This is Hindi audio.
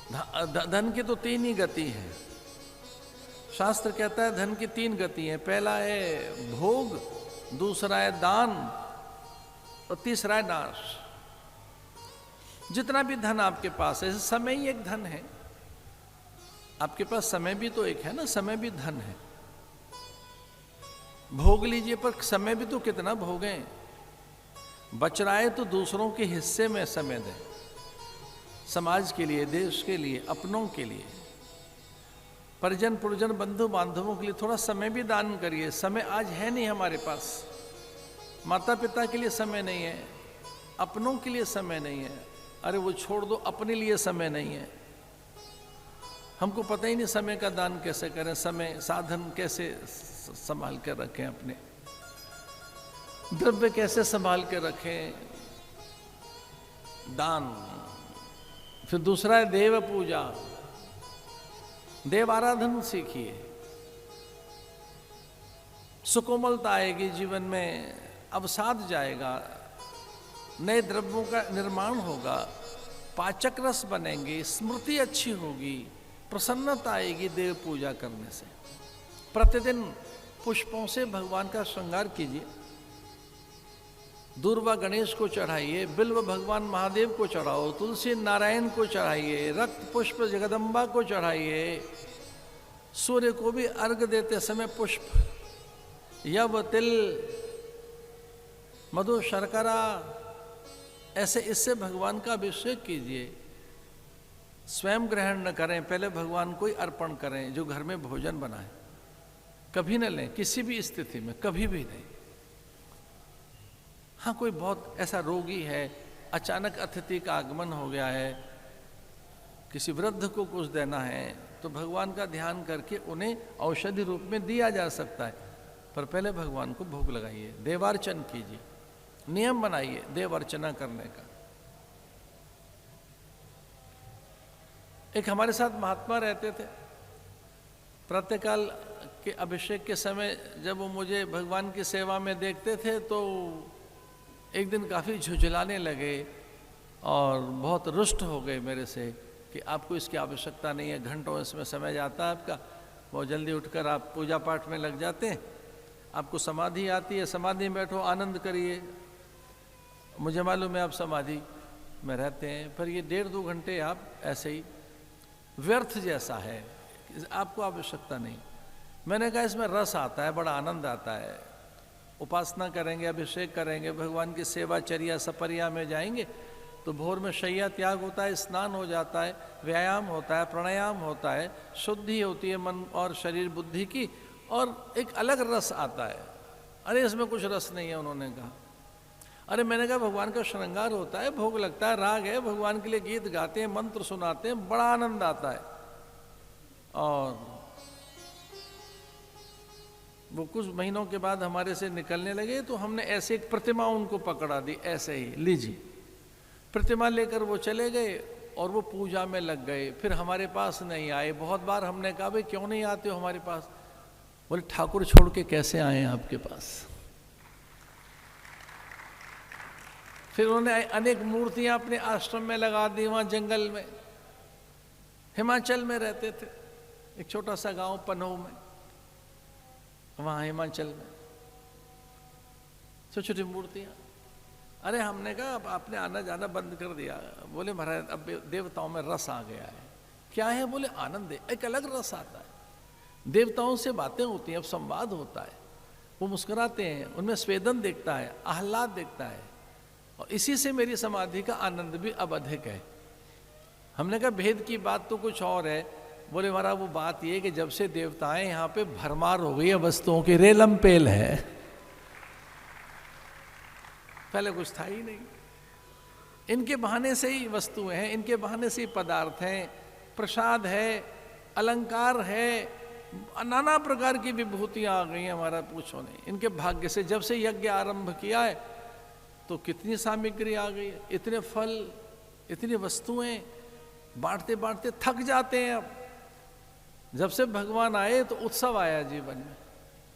धन की तो तीन ही गति है। शास्त्र कहता है धन की तीन गति है। पहला है भोग, दूसरा है दान और तीसरा है नाश। जितना भी धन आपके पास है, समय ही एक धन है। आपके पास समय भी तो एक है ना, समय भी धन है। भोग लीजिए, पर समय भी तो कितना भोगें। बच रहा है तो दूसरों के हिस्से में समय दें, समाज के लिए, देश के लिए, अपनों के लिए, परिजन पुरजन बंधु बांधवों के लिए थोड़ा समय भी दान करिए। समय आज है नहीं हमारे पास। माता पिता के लिए समय नहीं है, अपनों के लिए समय नहीं है। अरे वो छोड़ दो, अपने लिए समय नहीं है। हमको पता ही नहीं समय का दान कैसे करें, समय साधन कैसे संभाल कर रखें, अपने द्रव्य कैसे संभाल के रखें। दान। फिर दूसरा है देव पूजा। देव आराधन सीखिए, सुकोमलता आएगी जीवन में, अवसाद जाएगा, नए द्रव्यों का निर्माण होगा, पाचक रस बनेंगे, स्मृति अच्छी होगी, प्रसन्नता आएगी देव पूजा करने से। प्रतिदिन पुष्पों से भगवान का श्रृंगार कीजिए। दूर्वा गणेश को चढ़ाइए, बिल्व भगवान महादेव को चढ़ाओ, तुलसी नारायण को चढ़ाइए, रक्त पुष्प जगदम्बा को चढ़ाइए। सूर्य को भी अर्घ देते समय पुष्प, यव, तिल, मधु, शर्करा, ऐसे इससे भगवान का अभिषेक कीजिए। स्वयं ग्रहण न करें, पहले भगवान को ही अर्पण करें। जो घर में भोजन बनाए कभी न लें, किसी भी स्थिति में कभी भी नहीं। हाँ, कोई बहुत ऐसा रोगी है, अचानक अतिथि का आगमन हो गया है, किसी वृद्ध को कुछ देना है, तो भगवान का ध्यान करके उन्हें औषधि रूप में दिया जा सकता है। पर पहले भगवान को भोग लगाइए, देवार्चन कीजिए, नियम बनाइए देव अर्चना करने का। एक हमारे साथ महात्मा रहते थे। प्रातःकाल के अभिषेक के समय जब वो मुझे भगवान की सेवा में देखते थे तो एक दिन काफ़ी झुझलाने लगे और बहुत रुष्ट हो गए मेरे से कि आपको इसकी आवश्यकता नहीं है, घंटों इसमें समय जाता है आपका, बहुत जल्दी उठकर आप पूजा पाठ में लग जाते हैं, आपको समाधि आती है, समाधि में बैठो, आनंद करिए। मुझे मालूम है आप समाधि में रहते हैं, पर ये 1.5-2 घंटे आप ऐसे ही व्यर्थ जैसा है, आपको आवश्यकता नहीं। मैंने कहा इसमें रस आता है, बड़ा आनंद आता है। उपासना करेंगे, अभिषेक करेंगे, भगवान की सेवा चर्या सपरिया में जाएंगे तो भोर में शैया त्याग होता है, स्नान हो जाता है, व्यायाम होता है, प्राणायाम होता है, शुद्धि होती है मन और शरीर बुद्धि की, और एक अलग रस आता है। अरे इसमें कुछ रस नहीं है, उन्होंने कहा। अरे मैंने कहा भगवान का श्रृंगार होता है, भोग लगता है, राग है, भगवान के लिए गीत गाते हैं, मंत्र सुनाते हैं, बड़ा आनंद आता है। और वो कुछ महीनों के बाद हमारे से निकलने लगे तो हमने ऐसे एक प्रतिमा उनको पकड़ा दी, ऐसे ही लीजिए। प्रतिमा लेकर वो चले गए और वो पूजा में लग गए, फिर हमारे पास नहीं आए। बहुत बार हमने कहा भाई क्यों नहीं आते हो हमारे पास? बोले ठाकुर छोड़ के कैसे आए आपके पास? फिर उन्होंने अनेक मूर्तियां अपने आश्रम में लगा दी, वहां जंगल में। हिमाचल में रहते थे, एक छोटा सा गांव पनोह में, वहां हिमाचल में छोटी छोटी मूर्तियां। अरे हमने कहा अब आपने आना जाना बंद कर दिया। बोले महाराज अब देवताओं में रस आ गया है। क्या है? बोले आनंद है, एक अलग रस आता है। देवताओं से बातें होती हैं, अब संवाद होता है, वो मुस्कुराते हैं, उनमें स्वेदन दिखता है, आह्लाद दिखता है, और इसी से मेरी समाधि का आनंद भी अब अधिक है। हमने कहा भेद की बात तो कुछ और है। बोले महाराज वो बात ये कि जब से देवताएं यहाँ पे भरमार हो गई है वस्तुओं की, रेलम पेल है, पहले कुछ था ही नहीं। इनके बहाने से ही वस्तुएं हैं, इनके बहाने से ही पदार्थ हैं, प्रसाद है, अलंकार है, नाना प्रकार की विभूतियां आ गई हैं। हमारा पूछो नहीं, इनके भाग्य से जब से यज्ञ आरंभ किया है तो कितनी सामग्री आ गई है, इतने फल, इतनी वस्तुएं, बांटते बांटते थक जाते हैं। अब जब से भगवान आए तो उत्सव आया जीवन में।